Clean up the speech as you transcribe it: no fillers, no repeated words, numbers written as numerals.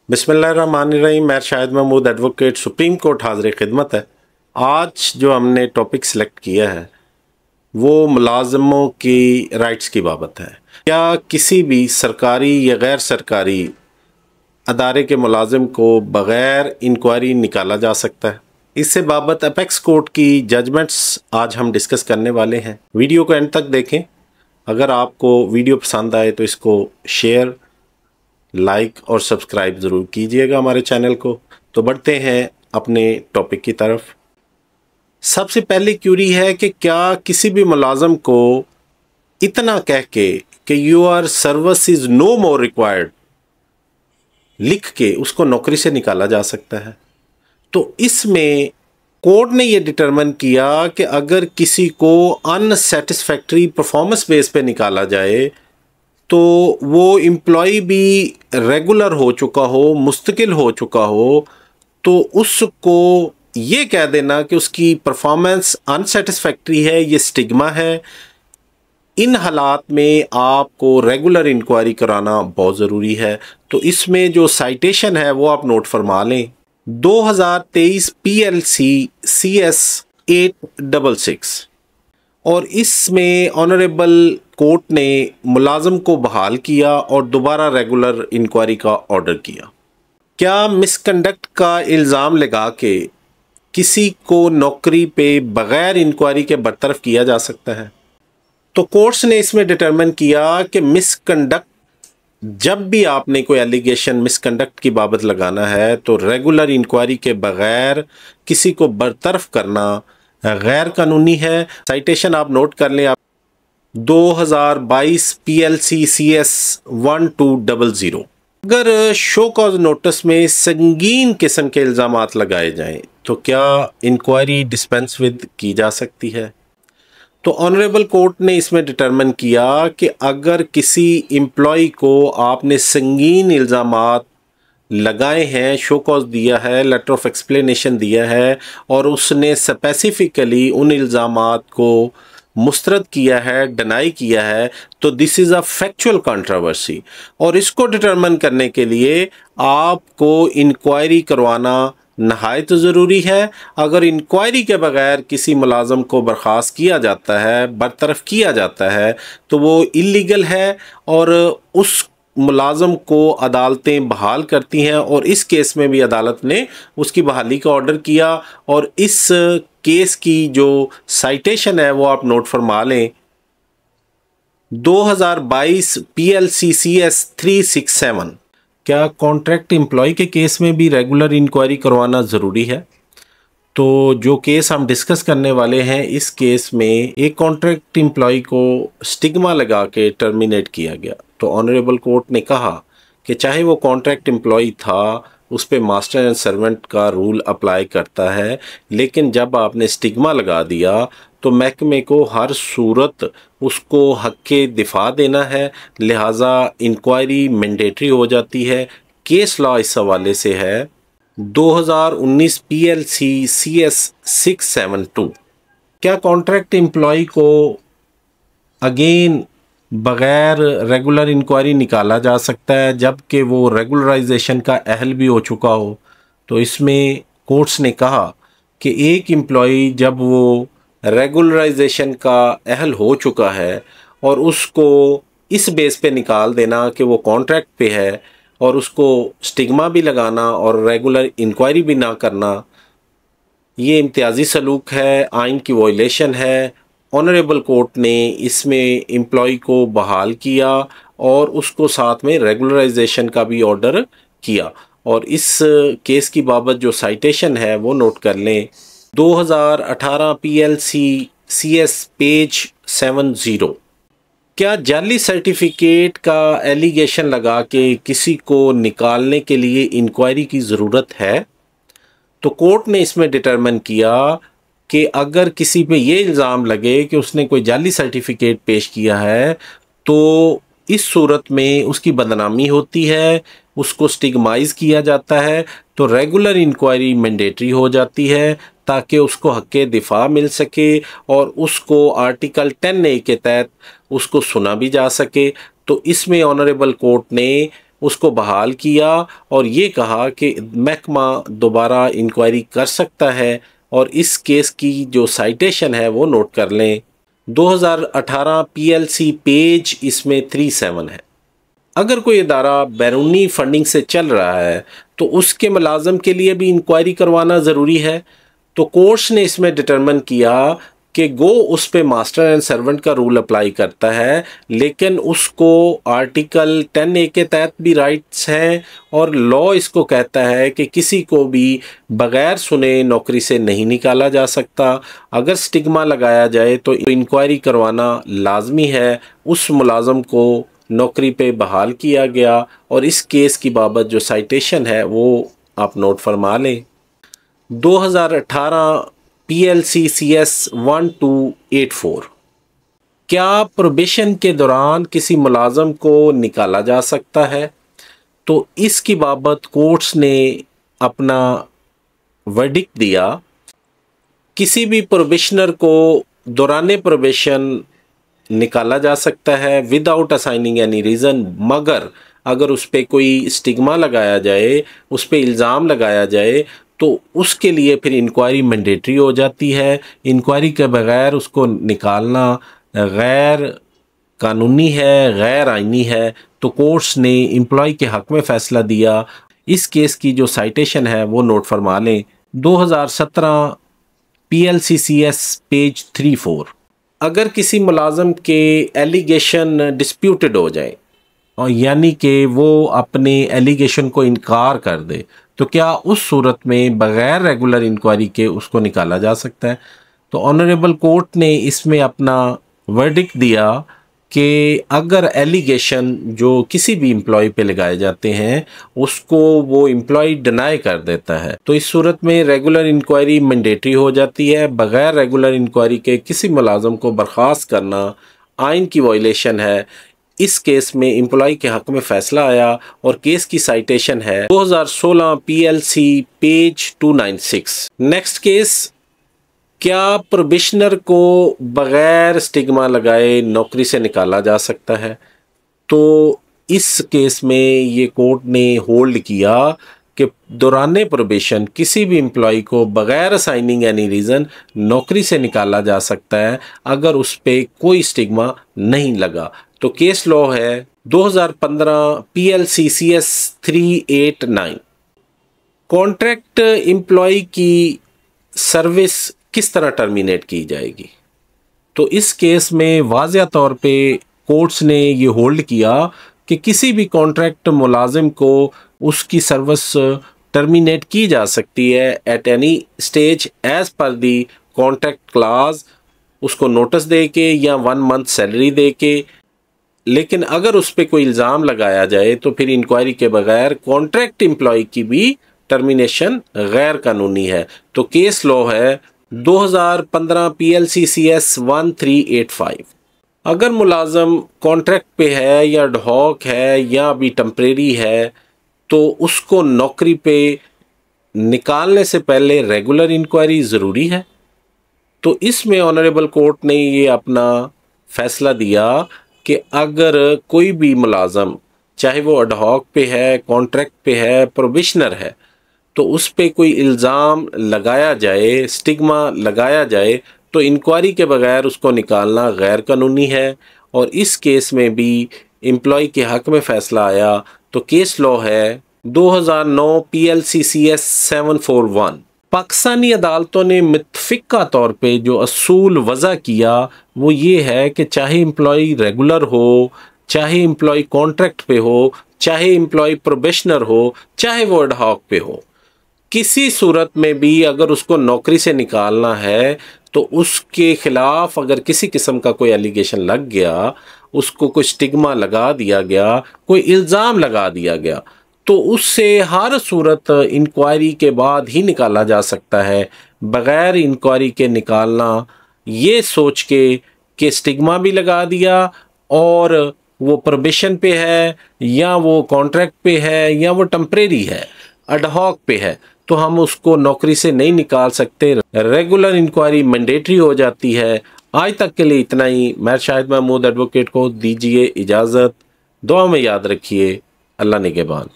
बिस्मिल्लाहिर्रहमानिर्रहीम। मैं Shahid Mahmood advocate, Supreme Court हाज़िर खिदमत है। आज जो हमने टॉपिक सिलेक्ट किया है वो मुलाजमों की राइट्स की बाबत है। क्या किसी भी सरकारी या गैर सरकारी अदारे के मुलाजिम को बग़ैर इंक्वायरी निकाला जा सकता है? इससे बाबत अपेक्स कोर्ट की जजमेंट्स आज हम डिस्कस करने वाले हैं। वीडियो को एंड तक देखें। अगर आपको वीडियो पसंद आए तो इसको शेयर, लाइक और सब्सक्राइब ज़रूर कीजिएगा हमारे चैनल को। तो बढ़ते हैं अपने टॉपिक की तरफ। सबसे पहली क्यूरी है कि क्या किसी भी मुलाजम को इतना कह के कि your service is no more required लिख के उसको नौकरी से निकाला जा सकता है? तो इसमें कोर्ट ने ये डिटरमिन किया कि अगर किसी को अनसेटिस्फैक्ट्री परफॉर्मेंस बेस पे निकाला जाए तो वो एम्प्लॉय भी रेगुलर हो चुका हो, मुस्तकिल हो चुका हो, तो उसको ये कह देना कि उसकी परफॉर्मेंस अनसेटिस्फैक्ट्री है, ये स्टिग्मा है। इन हालात में आपको रेगुलर इंक्वायरी कराना बहुत ज़रूरी है। तो इसमें जो साइटेशन है वो आप नोट फरमा लें। 2023 PLC CS 866 और इसमें ऑनरेबल कोर्ट ने मुलाजम को बहाल किया और दोबारा रेगुलर इंक्वायरी का ऑर्डर किया। क्या मिसकंडक्ट का इल्ज़ाम लगा के किसी को नौकरी पे बग़ैर इंक्वायरी के बरतरफ किया जा सकता है? तो कोर्ट्स ने इसमें डिटरमिन किया कि मिसकंडक्ट, जब भी आपने कोई एलिगेशन मिसकंडक्ट की बाबत लगाना है तो रेगुलर इंक्वायरी के बग़ैर किसी को बरतरफ करना गैर कानूनी है। साइटेशन आप नोट कर लें। आप 2022 PLC CS 1200। अगर शो कॉज नोटिस में संगीन किस्म के इल्ज़ामात लगाए जाएं तो क्या इंक्वायरी डिस्पेंस विद की जा सकती है? तो ऑनरेबल कोर्ट ने इसमें डिटरमिन किया कि अगर किसी एम्प्लॉय को आपने संगीन इल्ज़ामात लगाए हैं, शो कॉज दिया है, लेटर ऑफ एक्सप्लेनेशन दिया है और उसने स्पेसिफिकली उन इल्ज़ामात को मुस्तरद किया है, डिनाई किया है, तो this is a factual controversy. और इसको डिटरमिन करने के लिए आपको इंक्वायरी करवाना नहायत ज़रूरी है। अगर इंक्वायरी के बगैर किसी मुलाजम को बर्खास्त किया जाता है, बरतरफ किया जाता है, तो वो इल्लीगल है और उस मुलाजम को अदालतें बहाल करती हैं। और इस केस में भी अदालत ने उसकी बहाली का ऑर्डर किया। और इस केस की जो साइटेशन है वो आप नोट फरमा लें। 2022 PLC CS 367। क्या कॉन्ट्रैक्ट एम्प्लॉय के केस में भी रेगुलर इंक्वायरी करवाना ज़रूरी है? तो जो केस हम डिस्कस करने वाले हैं, इस केस में एक कॉन्ट्रैक्ट एम्प्लॉय को स्टिग्मा लगा के टर्मिनेट किया गया। तो ऑनरेबल कोर्ट ने कहा कि चाहे वो कॉन्ट्रैक्ट एम्प्लॉय था, उस पर मास्टर एंड सर्वेंट का रूल अप्लाई करता है, लेकिन जब आपने स्टिग्मा लगा दिया तो महकमे को हर सूरत उसको हक के दिफा देना है, लिहाजा इंक्वायरी मैंडेटरी हो जाती है। केस लॉ इस हवाले से है 2019 PLC CS 672। क्या कॉन्ट्रैक्ट एम्प्लॉय को अगेन बग़ैर रेगुलर इंक्वायरी निकाला जा सकता है जबकि वो रेगुलराइजेशन का अहल भी हो चुका हो? तो इसमें कोर्ट्स ने कहा कि एक एम्प्लॉय जब वो रेगुलराइजेशन का अहल हो चुका है और उसको इस बेस पे निकाल देना कि वो कॉन्ट्रैक्ट पे है और उसको स्टिग्मा भी लगाना और रेगुलर इंक्वायरी भी ना करना, ये इम्तियाजी सलूक है, आइन की वॉयलेशन है। ऑनरेबल कोर्ट ने इसमें एम्प्लॉय को बहाल किया और उसको साथ में रेगुलराइजेशन का भी ऑर्डर किया। और इस केस की बाबत जो साइटेशन है वो नोट कर लें। 2018 PLC CS पेज 70। क्या जाली सर्टिफिकेट का एलिगेशन लगा के किसी को निकालने के लिए इंक्वायरी की ज़रूरत है? तो कोर्ट ने इसमें डिटरमिन किया कि अगर किसी पे ये इल्ज़ाम लगे कि उसने कोई जाली सर्टिफिकेट पेश किया है तो इस सूरत में उसकी बदनामी होती है, उसको स्टिग्माइज़ किया जाता है। तो रेगुलर इंक्वायरी मैंडेटरी हो जाती है ताकि उसको हक़ दिफा मिल सके और उसको आर्टिकल 10A के तहत उसको सुना भी जा सके। तो इसमें ऑनरेबल कोर्ट ने उसको बहाल किया और ये कहा कि महकमा दोबारा इंक्वायरी कर सकता है और इस केस की जो साइटेशन है वो नोट कर लें। 2018 PLC पेज इसमें 37 है। अगर कोई इदारा बैरूनी फंडिंग से चल रहा है तो उसके मुलाजम के लिए भी इंक्वायरी करवाना ज़रूरी है। तो कोर्ट्स ने इसमें डिटरमिन किया कि गो उस पे मास्टर एंड सर्वेंट का रूल अप्लाई करता है, लेकिन उसको आर्टिकल 10A के तहत भी राइट्स हैं और लॉ इसको कहता है कि किसी को भी बगैर सुने नौकरी से नहीं निकाला जा सकता। अगर स्टिग्मा लगाया जाए तो इंक्वायरी करवाना लाजमी है। उस मुलाजम को नौकरी पे बहाल किया गया और इस केस की बाबत जो साइटेशन है वो आप नोट फरमा लें। 2018 PLC CS 1284। क्या प्रोबेशन के दौरान किसी मुलाजम को निकाला जा सकता है? तो इसकी बाबत कोर्ट्स ने अपना वर्डिक्ट दिया। किसी भी प्रोबेशनर को दौरान प्रोबेशन निकाला जा सकता है विदाउट असाइनिंग एनी रीज़न, मगर अगर उस पर कोई स्टिग्मा लगाया जाए, उस पर इल्ज़ाम लगाया जाए तो उसके लिए फिर इंक्वायरी मैंडेटरी हो जाती है। इंक्वायरी के बगैर उसको निकालना गैर कानूनी है, गैर आइनी है। तो कोर्ट्स ने एम्प्लॉय के हक़ में फ़ैसला दिया। इस केस की जो साइटेशन है वो नोट फरमा लें। 2017 PLCCS पेज 34। अगर किसी मुलाजम के एलिगेशन डिस्प्यूटेड हो जाए और यानी कि वो अपने एलिगेशन को इनकार कर दे, तो क्या उस सूरत में बग़ैर रेगुलर इंक्वायरी के उसको निकाला जा सकता है? तो ऑनरेबल कोर्ट ने इसमें अपना वर्डिक्ट दिया कि अगर एलिगेशन जो किसी भी एम्प्लॉय पे लगाए जाते हैं उसको वो एम्प्लॉय डिनाई कर देता है, तो इस सूरत में रेगुलर इंक्वायरी मैंडेटरी हो जाती है। बग़ैर रेगुलर इंक्वायरी के किसी मुलाजम को बर्खास्त करना आइन की वायलेशन है। इस केस में एम्प्लॉय के हक़ में फ़ैसला आया और केस की साइटेशन है 2016 PLC पेज 296। नेक्स्ट केस, क्या प्रोबेशनर को बग़ैर स्टिग्मा लगाए नौकरी से निकाला जा सकता है? तो इस केस में ये कोर्ट ने होल्ड किया कि दौरान प्रोबेशन किसी भी एम्प्लॉय को बग़ैर असाइनिंग एनी रीज़न नौकरी से निकाला जा सकता है अगर उस पर कोई स्टिग्मा नहीं लगा। तो केस लॉ है 2015 PLCCS 389। कॉन्ट्रैक्ट एम्प्लॉय की सर्विस किस तरह टर्मिनेट की जाएगी? तो इस केस में वाज़िया तौर पे कोर्ट्स ने ये होल्ड किया कि किसी भी कॉन्ट्रैक्ट मुलाजिम को उसकी सर्विस टर्मिनेट की जा सकती है at any stage as per the contract clause, उसको नोटिस दे के या 1 मंथ सैलरी दे के। लेकिन अगर उस पर कोई इल्ज़ाम लगाया जाए तो फिर इंक्वायरी के बगैर कॉन्ट्रैक्ट एम्प्लॉय की भी टर्मिनेशन गैर कानूनी है। तो केस लॉ है 2015 PLCCS 1385। अगर मुलाजम कॉन्ट्रैक्ट पे है या एडहॉक है या अभी टेम्परेरी है तो उसको नौकरी पे निकालने से पहले रेगुलर इंक्वायरी ज़रूरी है। तो इसमें ऑनरेबल कोर्ट ने ये अपना फ़ैसला दिया कि अगर कोई भी मुलाजम चाहे वो एडहॉक पे है, कॉन्ट्रैक्ट पे है, प्रोबेशनर है, तो उस पे कोई इल्ज़ाम लगाया जाए, स्टिग्मा लगाया जाए, तो इंक्वायरी के बगैर उसको निकालना गैर कानूनी है। और इस केस में भी एम्प्लॉय के हक़ में फ़ैसला आया। तो केस लॉ है 2009 PLCCS 741। पाकिस्तानी अदालतों ने मुत्फिका तौर पे जो असूल वज़ा किया वो ये है कि चाहे एम्प्लॉय रेगुलर हो, चाहे एम्प्लॉय कॉन्ट्रैक्ट पे हो, चाहे एम्प्लॉय प्रोबेशनर हो, चाहे वो एडहॉक पे हो, किसी सूरत में भी अगर उसको नौकरी से निकालना है तो उसके ख़िलाफ़ अगर किसी किस्म का कोई एलिगेशन लग गया, उसको कोई स्टिग्मा लगा दिया गया, कोई इल्ज़ाम लगा दिया गया, तो उससे हर सूरत इंक्वायरी के बाद ही निकाला जा सकता है। बग़ैर इंक्वायरी के निकालना ये सोच के कि स्टिग्मा भी लगा दिया और वो प्रोबेशन पे है या वो कॉन्ट्रैक्ट पे है या वो टेम्परेरी है, एडहॉक पे है, तो हम उसको नौकरी से नहीं निकाल सकते। रेगुलर इंक्वायरी मैंडेटरी हो जाती है। आज तक के लिए इतना ही। मैं शाहिद महमूद एडवोकेट को दीजिए इजाज़त। दुआ में याद रखिए। अल्लाह निगहबान।